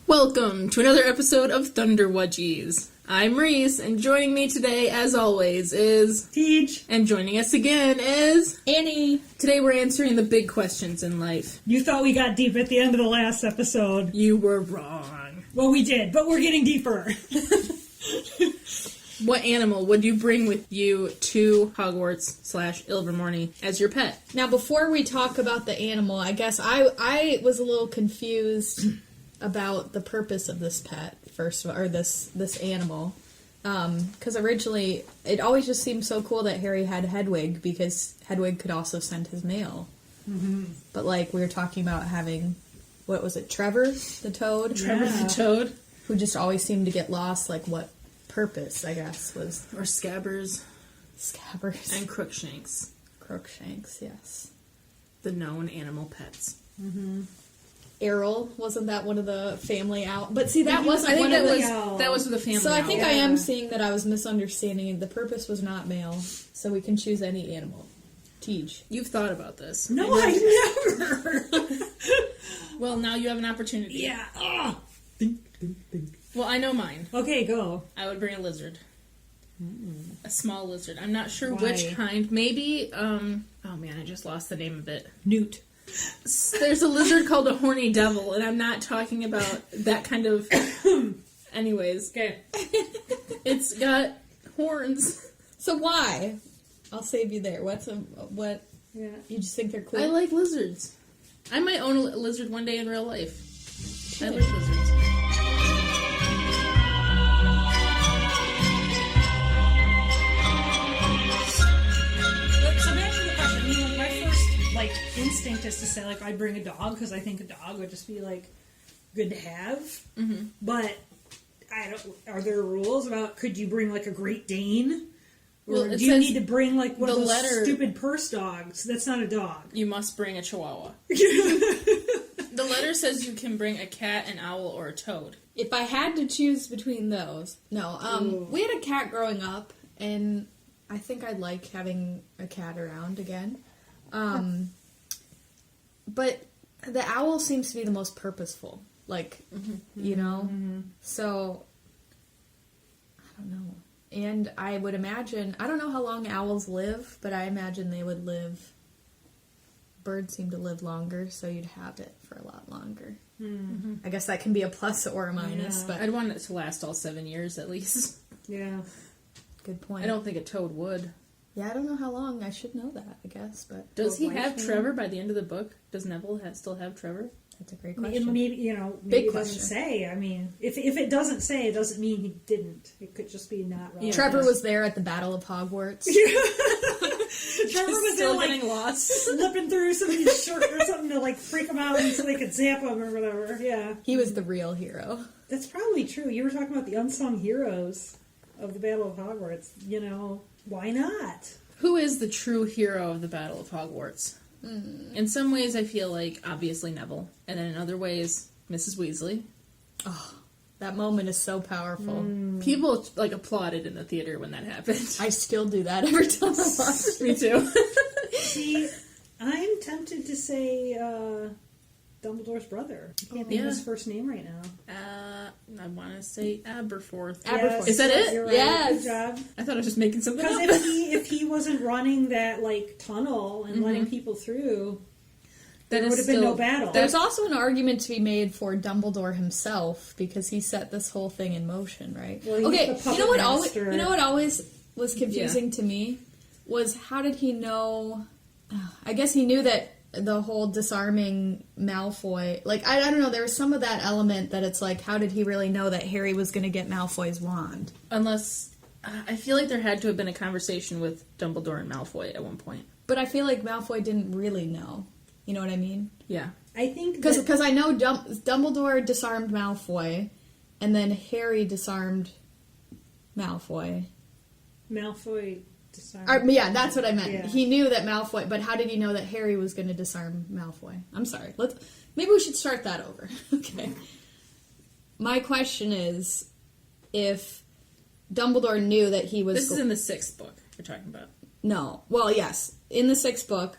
Welcome to another episode of Thunderwudgies. I'm Reese, and joining me today, as always, is... Teej. And joining us again is... Annie. Today we're answering the big questions in life. You thought we got deep at the end of the last episode. You were wrong. Well, we did, but we're getting deeper. What animal would you bring with you to Hogwarts/Ilvermorny as your pet? Now, before we talk about the animal, I guess I was a little confused about the purpose of this pet, first of all, or this animal. Because originally, it always just seemed so cool that Harry had Hedwig, because Hedwig could also send his mail. Mm-hmm. But, like, we were talking about having, what was it, Trevor the Toad? Trevor the Toad? Who just always seemed to get lost, like, what purpose, I guess, was... Or Scabbers. Scabbers. And Crookshanks. Crookshanks, yes. The known animal pets. Mm-hmm. Errol, wasn't that one of the family out? But see, that wasn't I think one of the... that was the family So I think owl. I am seeing that I was misunderstanding. The purpose was not male, so we can choose any animal. Teej. You've thought about this. No, I never. Well, now you have an opportunity. Yeah. Oh. Think. Well, I know mine. Okay, go. I would bring a lizard. A small lizard. I'm not sure Why? which kind. Maybe, oh man, I just lost the name of it. Newt. There's a lizard called a horny devil, and I'm not talking about that kind of... Anyways. Okay. It's got horns. So why? I'll save you there. What? Yeah. You just think they're cool? I like lizards. I might own a lizard one day in real life. I like lizards. So back to the question. I mean, my first instinct is to say I'd bring a dog because I think a dog would just be good to have. Mm-hmm. But I don't. Are there rules about could you bring a Great Dane? Or do you need to bring one of those stupid purse dogs? That's not a dog. You must bring a chihuahua. The letter says you can bring a cat, an owl, or a toad. If I had to choose between those, no. We had a cat growing up, and I think I'd like having a cat around again. But the owl seems to be the most purposeful. You know? Mm-hmm. So, I don't know. And I would imagine, I don't know how long owls live, but I imagine they would live, birds seem to live longer, so you'd have it for a lot longer. Mm-hmm. I guess that can be a plus or a minus, but... I'd want it to last all 7 years, at least. Yeah. Good point. I don't think a toad would. Yeah, I don't know how long. I should know that, I guess, but... Does he have Trevor by the end of the book? Does Neville still have Trevor? That's a great question. Maybe it doesn't say. I mean, if it doesn't say, it doesn't mean he didn't. It could just be not relevant. Yeah. Trevor was there at the Battle of Hogwarts. Trevor was still there, getting lost, slipping through somebody's shirt or something to freak him out so they could zap him or whatever. Yeah, he was the real hero. That's probably true. You were talking about the unsung heroes of the Battle of Hogwarts. Why not? Who is the true hero of the Battle of Hogwarts? In some ways, I feel like, obviously, Neville. And then in other ways, Mrs. Weasley. Oh, that moment is so powerful. People, applauded in the theater when that happened. I still do that every time I watch it. Me too. See, I'm tempted to say Dumbledore's brother. I can't think of his first name right now. I want to say Aberforth. Aberforth. Is that it? You're right. Yes. Good job. I thought I was just making something up. Because if he wasn't running that tunnel and letting people through, there would have been no battle. There's also an argument to be made for Dumbledore himself because he set this whole thing in motion, right? Well, okay, you know what always was confusing to me was how did he know? I guess he knew that the whole disarming Malfoy, I don't know, there was some of that element that it's how did he really know that Harry was going to get Malfoy's wand? Unless, I feel like there had to have been a conversation with Dumbledore and Malfoy at one point. But I feel like Malfoy didn't really know. You know what I mean? Yeah. I think because I know Dumbledore disarmed Malfoy, and then Harry disarmed Malfoy. Malfoy disarmed. Yeah, that's what I meant. Yeah. He knew that Malfoy, but how did he know that Harry was going to disarm Malfoy? I'm sorry. Maybe we should start that over. Okay. My question is, if Dumbledore knew that he was... This is in the 6th book you're talking about. No. Well, yes. In the 6th book,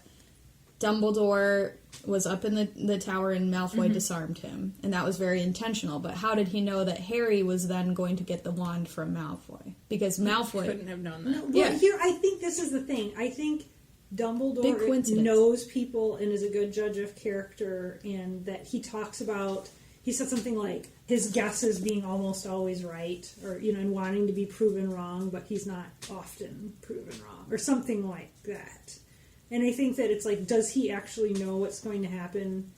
Dumbledore was up in the tower and Malfoy disarmed him, and that was very intentional. But how did he know that Harry was then going to get the wand from Malfoy? Because Malfoy couldn't have known that. No, well, here, I think this is the thing. I think Dumbledore knows people and is a good judge of character, and that he talks about, he said something like his guesses being almost always right, or, and wanting to be proven wrong, but he's not often proven wrong, or something like that. And I think that it's like, does he actually know what's going to happen?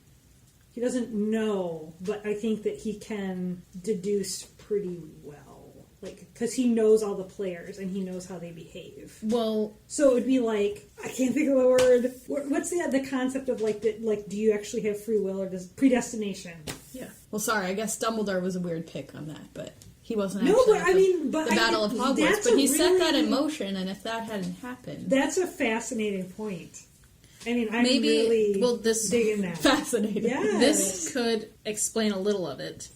He doesn't know, but I think that he can deduce pretty well. Like, because he knows all the players and he knows how they behave. Well, so it would be like, I can't think of the word. What's the concept of like, do you actually have free will, or does predestination? Yeah. Well, sorry, I guess Dumbledore was a weird pick on that, but he wasn't. No, actually but I mean, the Battle of Hogwarts, but he set that in motion, and if that hadn't happened, that's a fascinating point. I mean, I'm really digging that. Fascinating. Yes. This could explain a little of it,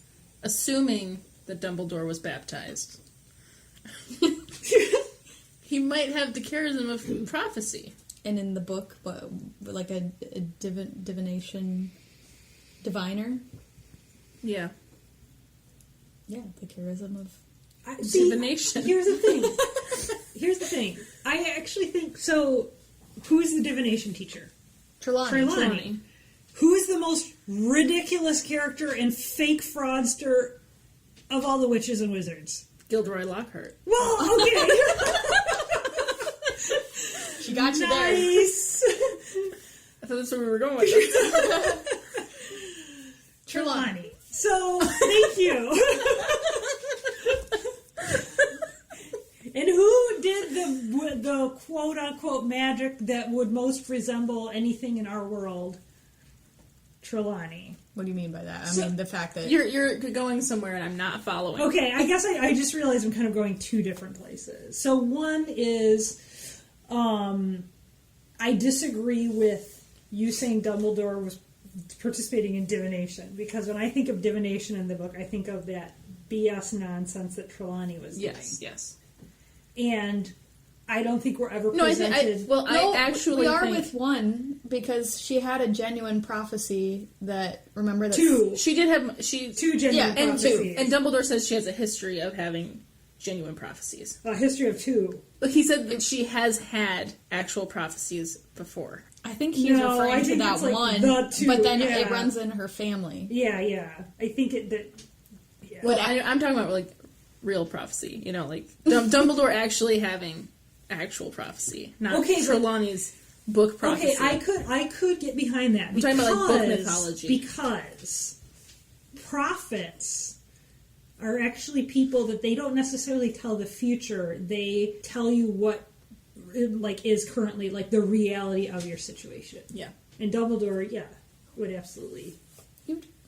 assuming that Dumbledore was baptized. He might have the charism of prophecy. And in the book, like a divination diviner? Yeah. Yeah, the charism of divination. Here's the thing. I actually think, so, who's the divination teacher? Trelawney. Who is the most ridiculous character and fake fraudster of all the witches and wizards? Gilderoy Lockhart. Well, okay. She got you nice. there. I thought that's where we were going with this. Trelawney. So, thank you. And who did the quote-unquote magic that would most resemble anything in our world? Trelawney. What do you mean by that? I mean the fact that you're going somewhere and I'm not following. Okay, I guess I just realized I'm kind of going two different places. So one is, I disagree with you saying Dumbledore was participating in divination, because when I think of divination in the book, I think of that BS nonsense that Trelawney was doing. Yes. And I don't think we're ever presented... I actually think with one, because she had a genuine prophecy that, remember that... Two. She did have... Two genuine prophecies. And Dumbledore says she has a history of having genuine prophecies. A history of two. But he said that she has had actual prophecies before. I think he's referring to that like one, two, but then it runs in her family. Yeah. I think Well, I'm talking about, like, real prophecy. Like, Dumbledore actually having actual prophecy, not Trelawney's book prophecy. Okay, I could get behind that. I'm talking about, like, book mythology. Because prophets are actually people that they don't necessarily tell the future. They tell you what, like, is currently, like, the reality of your situation. Yeah. And Dumbledore, would absolutely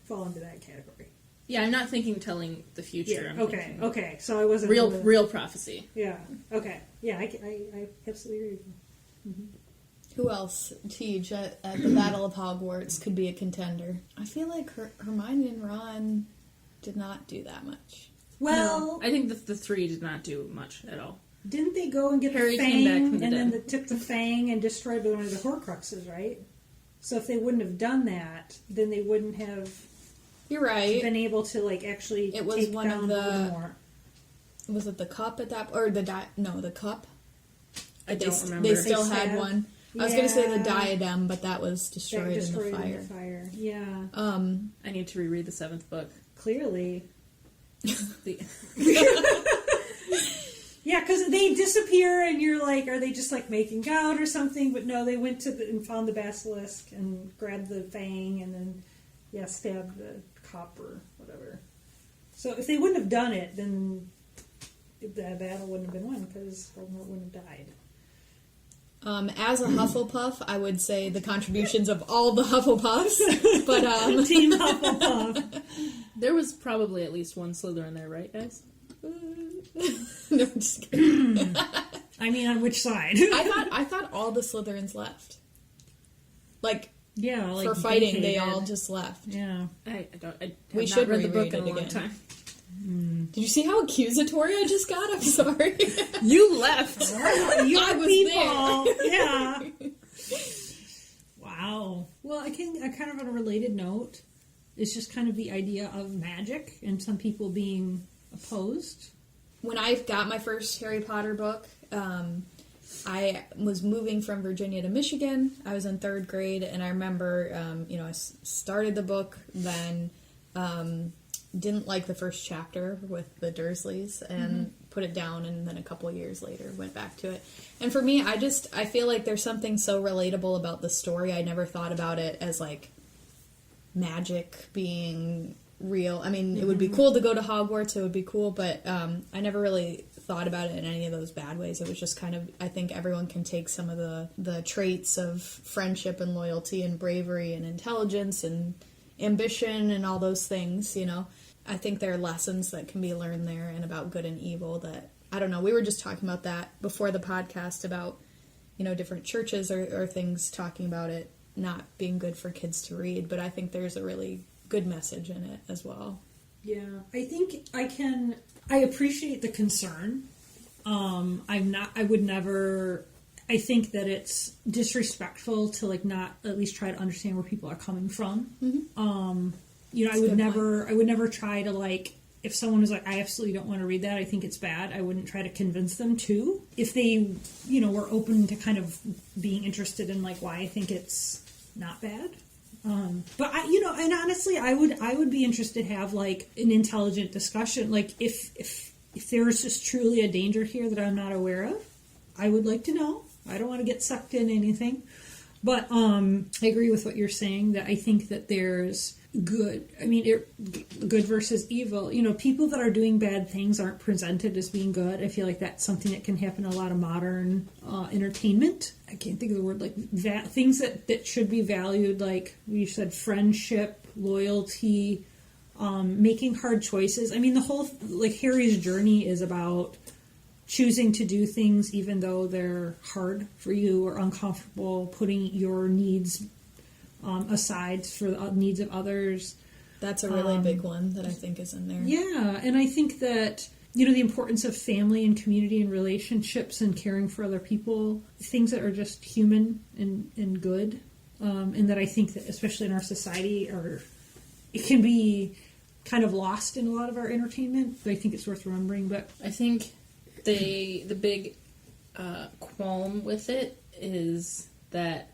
fall into that category. Yeah, I'm not thinking telling the future. Yeah, okay. So I wasn't... Real prophecy. Yeah, okay. Yeah, I absolutely agree with you. Mm-hmm. Who else, Teej, at the Battle of Hogwarts could be a contender? I feel like Hermione and Ron did not do that much. Well... No, I think the three did not do much at all. Didn't they go and get Harry the Fang, came back from the and then dead. they took the Fang and destroyed one of the Horcruxes, right? So if they wouldn't have done that, then they wouldn't have... You're right. Been able to, like, actually it was take one down of the Voldemort. Was it the cup at that, or the the cup? I don't remember. They still had one. I was going to say the Yeah. diadem, but that was destroyed in the fire. Yeah. I need to reread the 7th book. Clearly. The... Yeah, because they disappear, and you're like, are they just, like, making out or something? But no, they went and found the basilisk and grabbed the Fang and then, stabbed the cop or whatever. So if they wouldn't have done it, then the battle wouldn't have been won, because Voldemort wouldn't have died. As a Hufflepuff, I would say the contributions of all the Hufflepuffs, but Team Hufflepuff. There was probably at least one Slytherin there, right, guys? No, I'm just kidding. I mean, on which side? I thought all the Slytherins left. Like for fighting, they all just left. Yeah, We should read the book in a long time. Did you see how accusatory I just got? I'm sorry. You left. You I was people. There. Yeah. Wow. Well, I kind of on a related note, it's just kind of the idea of magic and some people being opposed. When I got my first Harry Potter book, I was moving from Virginia to Michigan. I was in 3rd grade, and I remember, I started the book, then didn't like the first chapter with the Dursleys, and put it down, and then a couple years later went back to it. And for me, I feel like there's something so relatable about the story. I never thought about it as, like, magic being real. I mean, it would be cool to go to Hogwarts, it would be cool, but I never really thought about it in any of those bad ways. It was just kind of, I think everyone can take some of the traits of friendship and loyalty and bravery and intelligence and ambition and all those things, I think there are lessons that can be learned there and about good and evil that, I don't know, we were just talking about that before the podcast about, different churches or things talking about it not being good for kids to read, but I think there's a really good message in it as well. Yeah, I think I appreciate the concern. I think that it's disrespectful to like not at least try to understand where people are coming from. I would never try to like, if someone was like, I absolutely don't want to read that, I think it's bad, I wouldn't try to convince them to. If they, were open to kind of being interested in like why I think it's not bad. But and honestly, I would be interested to have like an intelligent discussion. Like if there is just truly a danger here that I'm not aware of, I would like to know. I don't want to get sucked in anything. But I agree with what you're saying, that I think that there's good versus evil. People that are doing bad things aren't presented as being good. I feel like that's something that can happen in a lot of modern entertainment. I can't think of the word, like things that should be valued, like we said, friendship, loyalty, making hard choices. I mean, the whole, like, Harry's journey is about choosing to do things even though they're hard for you or uncomfortable, putting your needs aside for the needs of others. That's a really big one that I think is in there. Yeah, and I think that, the importance of family and community and relationships and caring for other people, things that are just human and good, and that I think that especially in our society it can be kind of lost in a lot of our entertainment, but I think it's worth remembering. But I think the big qualm with it is that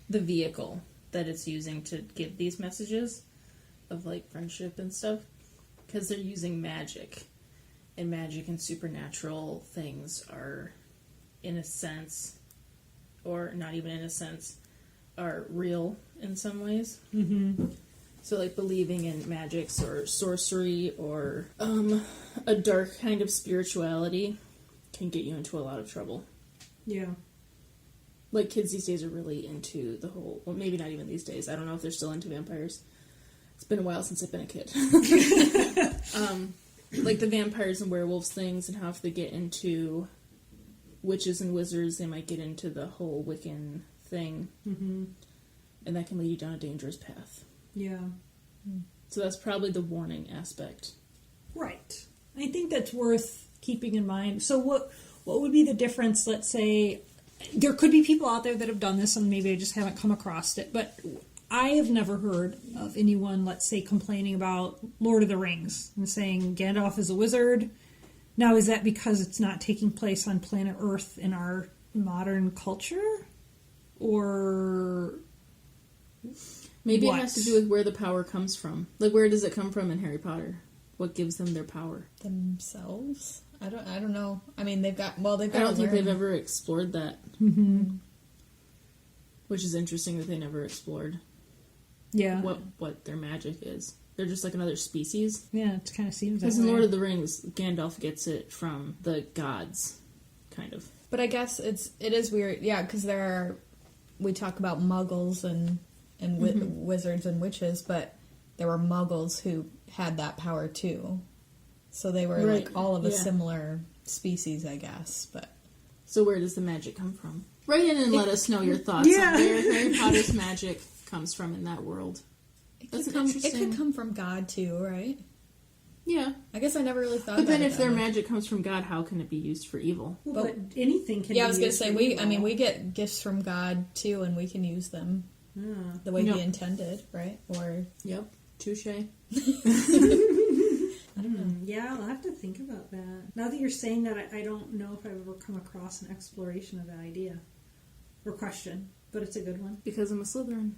the vehicle that it's using to give these messages of like friendship and stuff, because they're using magic, and magic and supernatural things are, in a sense, or not even in a sense, are real in some ways. So like believing in magics or sorcery or a dark kind of spirituality can get you into a lot of trouble. Yeah. Like, kids these days are really into the whole... Well, maybe not even these days. I don't know if they're still into vampires. It's been a while since I've been a kid. Like, the vampires and werewolves things, and how if they get into witches and wizards, they might get into the whole Wiccan thing. And that can lead you down a dangerous path. Yeah. So that's probably the warning aspect. Right. I think that's worth keeping in mind. So what would be the difference, let's say... There could be people out there that have done this, and maybe I just haven't come across it, but I have never heard of anyone, let's say, complaining about Lord of the Rings and saying Gandalf is a wizard. Now, is that because it's not taking place on planet Earth in our modern culture? Or... Maybe it has to do with where the power comes from. Like, where does it come from in Harry Potter? What gives them their power? Themselves? I don't know. I mean, they've got. I don't think they've ever explored that. Which is interesting that they never explored. Yeah. What their magic is. They're just like another species. Yeah, it kind of seems that way. Because in Lord of the Rings, Gandalf gets it from the gods, kind of. But I guess it is weird, yeah, because we talk about muggles and wizards and witches, but there were muggles who had that power too. So they were like all of a similar species, I guess. But so where does the magic come from? Write in and let us know your thoughts on where Harry Potter's magic comes from in that world. It could come from God too, right? Yeah. I guess I never really thought about it. But then if their magic comes from God, how can it be used for evil? Well, but anything can be used. Yeah, I was going to say, we get gifts from God too, and we can use them. the way Yep. he intended, right? Or Yep. Touche. Yeah, I'll have to think about that. Now that you're saying that, I don't know if I've ever come across an exploration of that idea or question, but it's a good one. Because I'm a Slytherin.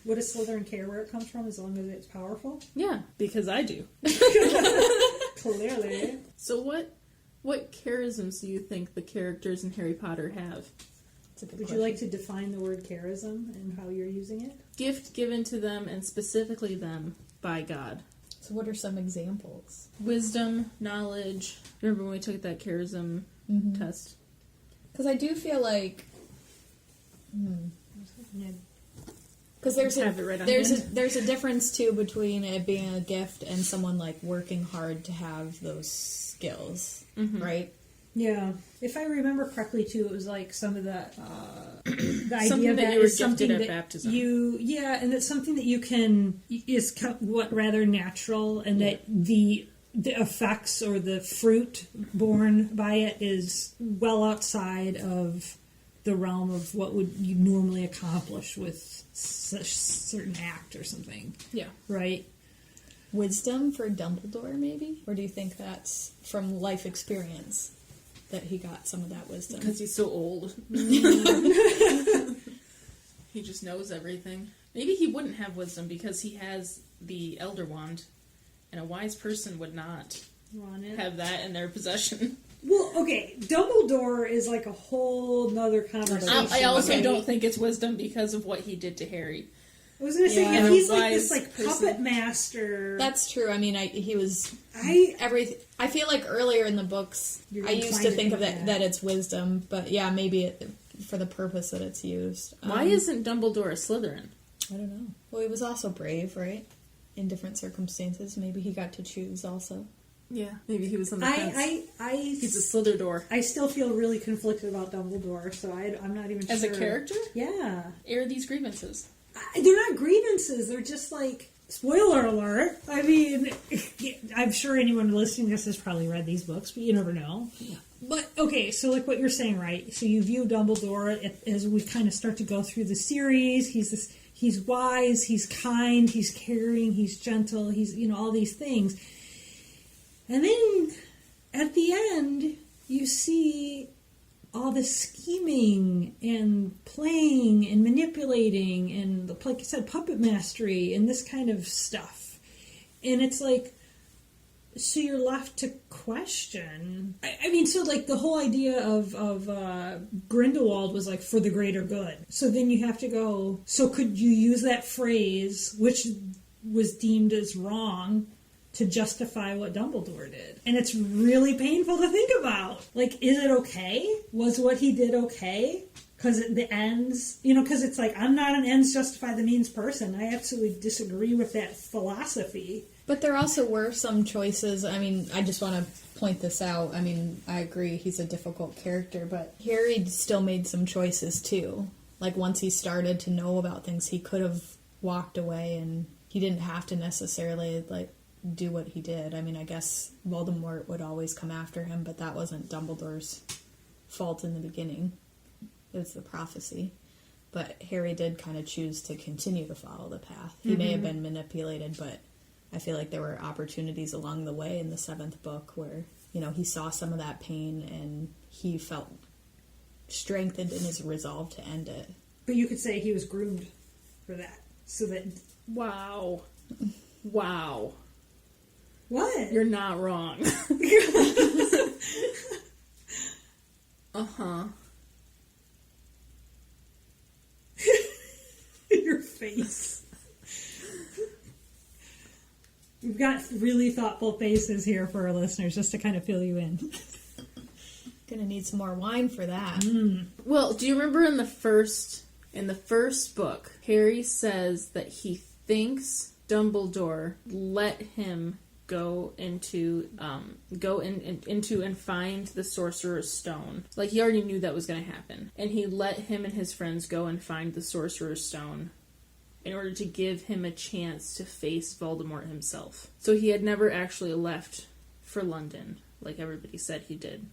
Would a Slytherin care where it comes from as long as it's powerful? Yeah, because I do. Clearly. So what charisms do you think the characters in Harry Potter have? it's a good Would question. you like to define the word charism and how you're using it? Gift given to them, and specifically them, by God. So what are some examples? Wisdom, knowledge. Remember when we took that charism test? Because I do feel like Yeah. because there's Have it right on there's hand. there's a difference too between it being a gift and someone like working hard to have those skills, right? Yeah. If I remember correctly, too, it was like some of the the Something idea that that you were is something gifted at that baptism. and it's something that you can is rather natural, and that the effects or the fruit born by it is well outside of the realm of what would you normally accomplish with such certain act or something, Yeah. right? Wisdom for Dumbledore, maybe, or do you think that's from life experience that he got some of that wisdom? Because he's so old. He just knows everything. Maybe he wouldn't have wisdom because he has the Elder Wand, and a wise person would not On it. have that in their possession. Well, okay, Dumbledore is like a whole nother conversation. I also Okay. don't think it's wisdom because of what he did to Harry. I was gonna say Yeah. if he's like Wise this like person. puppet master. That's true. I mean, he was I everything. I feel like earlier in the books, You're I used inclined to to think think of it that. that it's wisdom, but yeah, maybe for the purpose that it's used. Why isn't Dumbledore a Slytherin? I don't know. Well, he was also brave, right? In different circumstances, maybe he got to choose also. Yeah, maybe he was on the fence. He's a Slytherin. I still feel really conflicted about Dumbledore, so I'm not even As sure. a character? Yeah. Air these grievances. They're not grievances, they're just like, spoiler alert. I mean, I'm sure anyone listening to this has probably read these books, but you never know. But, okay, so like what you're saying, right? So you view Dumbledore as we kind of start to go through the series. He's wise, he's kind, he's caring, he's gentle, he's, all these things. And then at the end, you see all this scheming and playing and manipulating and, like I said, puppet mastery and this kind of stuff. And it's like, so you're left to question. I mean, so like the whole idea of Grindelwald was like for the greater good. So then you have to go, so could you use that phrase, which was deemed as wrong, to justify what Dumbledore did? And it's really painful to think about. Like, is it okay? Was what he did okay? Because the ends, because it's like, I'm not an ends justify the means person. I absolutely disagree with that philosophy. But there also were some choices. I mean, I just want to point this out. I mean, I agree he's a difficult character, but Harry still made some choices too. Like, once he started to know about things, he could have walked away and he didn't have to necessarily, like, do what he did. I mean, I guess Voldemort would always come after him, but that wasn't Dumbledore's fault in the beginning. It was the prophecy. But Harry did kind of choose to continue to follow the path. He may have been manipulated, but I feel like there were opportunities along the way in the 7th book where, he saw some of that pain and he felt strengthened in his resolve to end it. But you could say he was groomed for that. So that... Wow. What? You're not wrong. Uh-huh. Your face. We've got really thoughtful faces here for our listeners, just to kind of fill you in. Gonna need some more wine for that. Well, do you remember in the first book, Harry says that he thinks Dumbledore let him go into and find the Sorcerer's Stone. Like, he already knew that was going to happen, and he let him and his friends go and find the Sorcerer's Stone in order to give him a chance to face Voldemort himself. So he had never actually left for London, like everybody said he did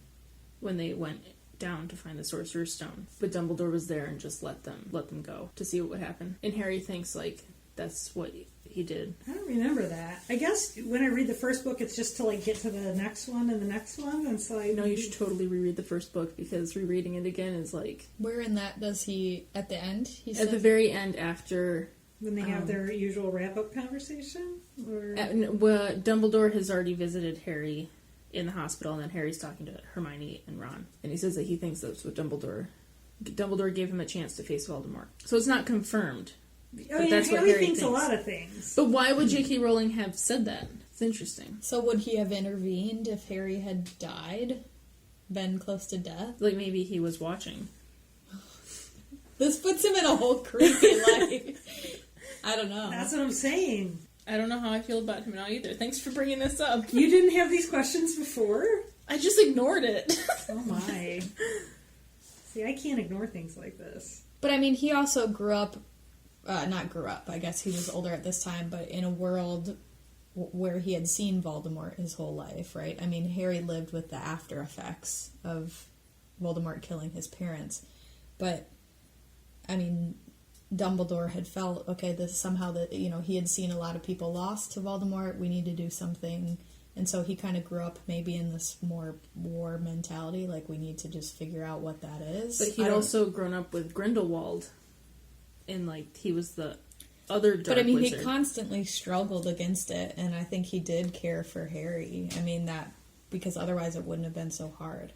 when they went down to find the Sorcerer's Stone. But Dumbledore was there and just let them go to see what would happen. And Harry thinks, like, that's what he did. I don't remember that. I guess when I read the first book, it's just to, like, get to the next one and the next one, and so I... No, you should totally reread the first book, because rereading it again is, like... Where in that does he... At the end? He At said? the very end, after... When they have their usual wrap-up conversation? Or... Well, Dumbledore has already visited Harry in the hospital, and then Harry's talking to Hermione and Ron. And he says that he thinks that's what Dumbledore gave him a chance to face Voldemort. So it's not confirmed. I mean, that's what Harry Harry thinks a lot of things. But why would J.K. Rowling have said that? It's interesting. So would he have intervened if Harry had died? Been close to death? Like, maybe he was watching. This puts him in a whole creepy life. I don't know. That's what I'm saying. I don't know how I feel about him now either. Thanks for bringing this up. You didn't have these questions before? I just ignored it. Oh my. See, I can't ignore things like this. But I mean, he also grew up, not grew up, I guess he was older at this time, but in a world where he had seen Voldemort his whole life, right? I mean, Harry lived with the after effects of Voldemort killing his parents. But, I mean, Dumbledore had felt, okay, this somehow that, you know, he had seen a lot of people lost to Voldemort, we need to do something. And so he kind of grew up maybe in this more war mentality, like we need to just figure out what that is. But he'd also grown up with Grindelwald, and, like, he was the other dark But I mean, wizard. he constantly struggled against it, and I think he did care for Harry. I mean, that, because otherwise it wouldn't have been so hard.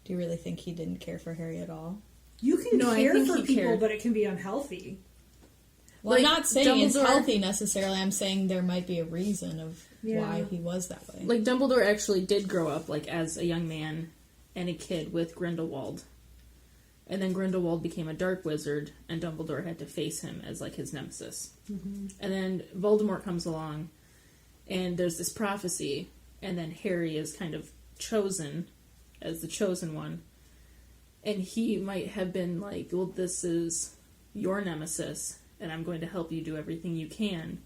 Do you really think he didn't care for Harry at all? You can No, I care think for he people, cared. but it can be unhealthy. Well, Like, I'm not saying it's Dumbledore- healthy necessarily. I'm saying there might be a reason of Yeah. why he was that way. Like, Dumbledore actually did grow up, like, as a young man and a kid with Grindelwald. And then Grindelwald became a dark wizard, and Dumbledore had to face him as, like, his nemesis. Mm-hmm. And then Voldemort comes along, and there's this prophecy, and then Harry is kind of chosen as the chosen one. And he might have been like, well, this is your nemesis, and I'm going to help you do everything you can.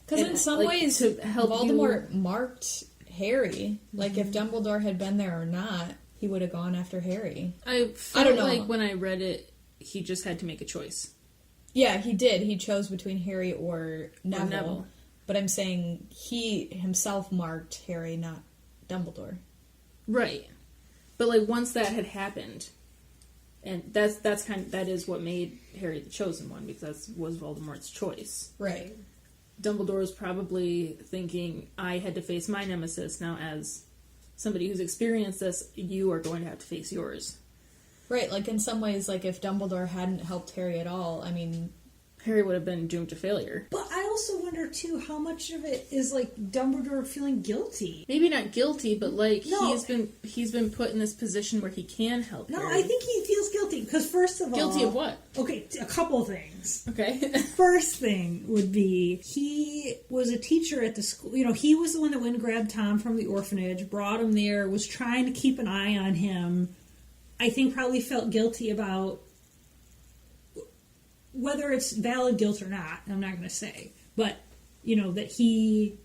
Because And, in some like, ways, to help Voldemort marked Harry. Like, if Dumbledore had been there or not, he would have gone after Harry. I felt don't know. like when I read it, he just had to make a choice. Yeah, he did. He chose between Harry or Neville. Neville. But I'm saying he himself marked Harry, not Dumbledore. Right. But, like, once that had happened, and that is what made Harry the chosen one, because that was Voldemort's choice. Right. Dumbledore was probably thinking, I had to face my nemesis, now as somebody who's experienced this, you are going to have to face yours. Right, like in some ways, like if Dumbledore hadn't helped Harry at all, I mean... Harry would have been doomed to failure. But I also wonder, too, how much of it is, like, Dumbledore feeling guilty. Maybe not guilty, but, like, No. he's been put in this position where he can help No, Harry. I think he feels guilty, because first of all... Guilty of what? Okay, a couple things. Okay. First thing would be, he was a teacher at the school. You know, he was the one that went and grabbed Tom from the orphanage, brought him there, was trying to keep an eye on him. I think probably felt guilty about whether it's valid guilt or not. I'm not going to say. But, you know, that he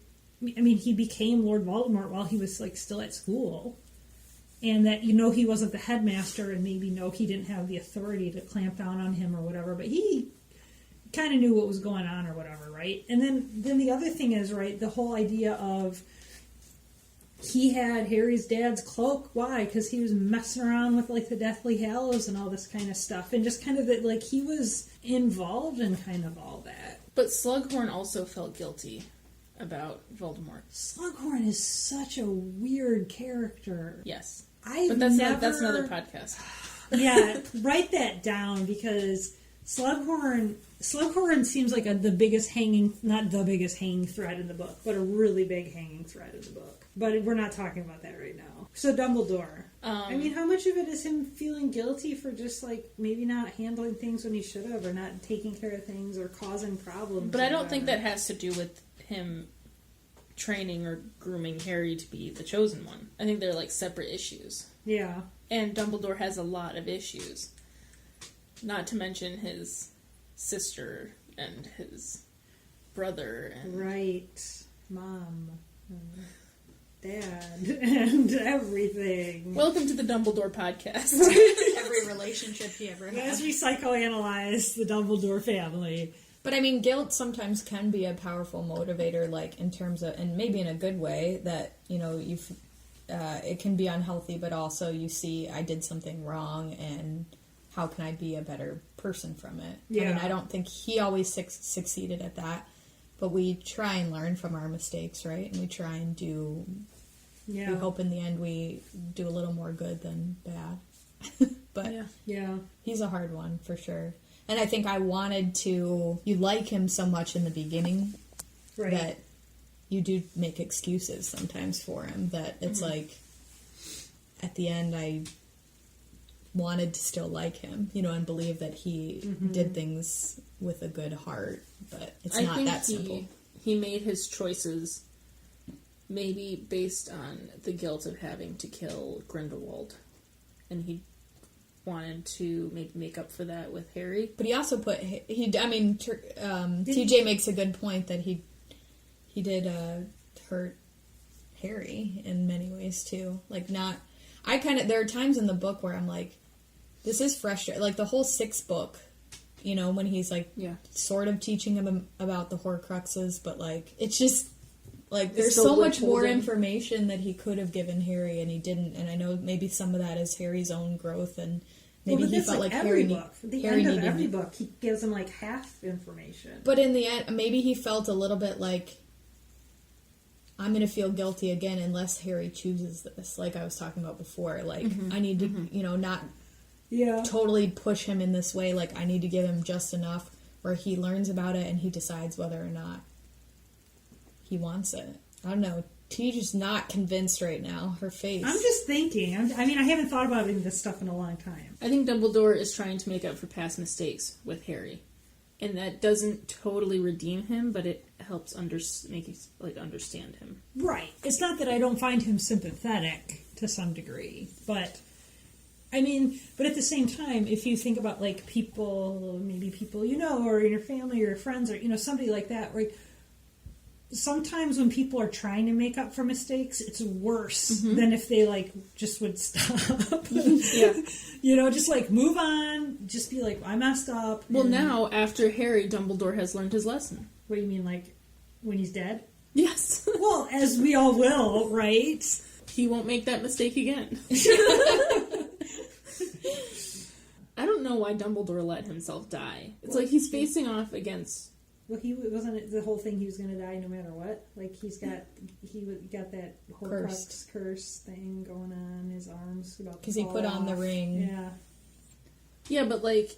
became Lord Voldemort while he was, like, still at school. And that, you know, he wasn't the headmaster, and maybe, no, he didn't have the authority to clamp down on him or whatever. But he kind of knew what was going on or whatever, right? And then the other thing is, right, the whole idea of he had Harry's dad's cloak. Why? Because he was messing around with, like, the Deathly Hallows and all this kind of stuff. And just kind of that, like, he was involved in kind of all that. But Slughorn also felt guilty about Voldemort. Slughorn is such a weird character. Yes. I've But that's never... that's another podcast. Yeah, write that down, because Slughorn seems like the biggest hanging, not the biggest hanging thread in the book, but a really big hanging thread in the book. But we're not talking about that right now. So Dumbledore. I mean, how much of it is him feeling guilty for just, like, maybe not handling things when he should have, or not taking care of things, or causing problems? But I don't think that has to do with him training or grooming Harry to be the chosen one. I think they're, like, separate issues. Yeah. And Dumbledore has a lot of issues. Not to mention his sister and his brother. And Right. Mom. dad and everything. Welcome to the Dumbledore podcast. Every relationship he ever had. As we psychoanalyze the Dumbledore family. But I mean, guilt sometimes can be a powerful motivator, like in terms of, and maybe in a good way, that, you know, it can be unhealthy, but also you see, I did something wrong, and how can I be a better person from it? Yeah. I mean, I don't think he always succeeded at that, but we try and learn from our mistakes, right? And we try and do, we hope in the end we do a little more good than bad. But yeah, he's a hard one, for sure. And I think I wanted to... You like him so much in the beginning that you do make excuses sometimes for him. That it's like, at the end, I wanted to still like him, you know, and believe that he did things with a good heart. But it's not that simple. He made his choices maybe based on the guilt of having to kill Grindelwald. And he wanted to make up for that with Harry. But he also put... TJ makes a good point that he did hurt Harry in many ways, too. Like, not... There are times in the book where I'm like, this is frustrating. Like, the whole 6th book, you know, when he's, like, sort of teaching him about the Horcruxes, but, like, it's just... Like, there's so much more information that he could have given Harry, and he didn't. And I know maybe some of that is Harry's own growth, and maybe he felt like Harry needed... The end of every book, he gives him, like, half information. But in the end, maybe he felt a little bit like, I'm going to feel guilty again unless Harry chooses this, like I was talking about before. Like, I need to, you know, not totally push him in this way. Like, I need to give him just enough where he learns about it and he decides whether or not he wants it. I don't know. Teej is not convinced right now. Her face. I'm just thinking. I haven't thought about this stuff in a long time. I think Dumbledore is trying to make up for past mistakes with Harry. And that doesn't totally redeem him, but it helps make you, like, understand him. Right. It's not that I don't find him sympathetic to some degree, but... I mean, but at the same time, if you think about, like, maybe people you know, or in your family, or your friends, or, you know, somebody like that, right? Sometimes when people are trying to make up for mistakes, it's worse than if they, like, just would stop. You know, just, like, move on. Just be like, I messed up. Well, now, after Harry, Dumbledore has learned his lesson. What do you mean, like, when he's dead? Yes. Well, as we all will, right? He won't make that mistake again. I don't know why Dumbledore let himself die. It's like he's facing off against... Well, wasn't the whole thing he was going to die no matter what. Like he got that Horcrux curse thing going on his arms because he put on the ring. Yeah, but like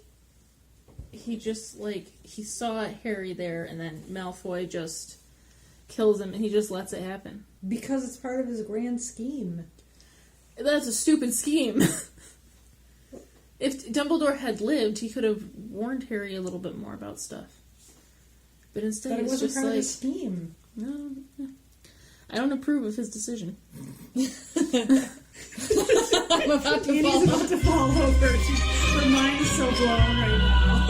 he just he saw Harry there, and then Malfoy just kills him, and he just lets it happen because it's part of his grand scheme. That's a stupid scheme. If Dumbledore had lived, he could have warned Harry a little bit more about stuff. But instead, it's just part like... of the scheme. No. I don't approve of his decision. I'm about to fall over. Her mind is so blown right now.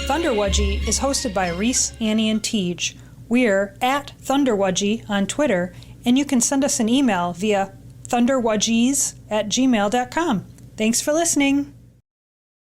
Thunderwudgie is hosted by Reese, Annie, and Teej. We're at Thunderwudgie on Twitter, and you can send us an email via thunderwudgies@gmail.com. Thanks for listening.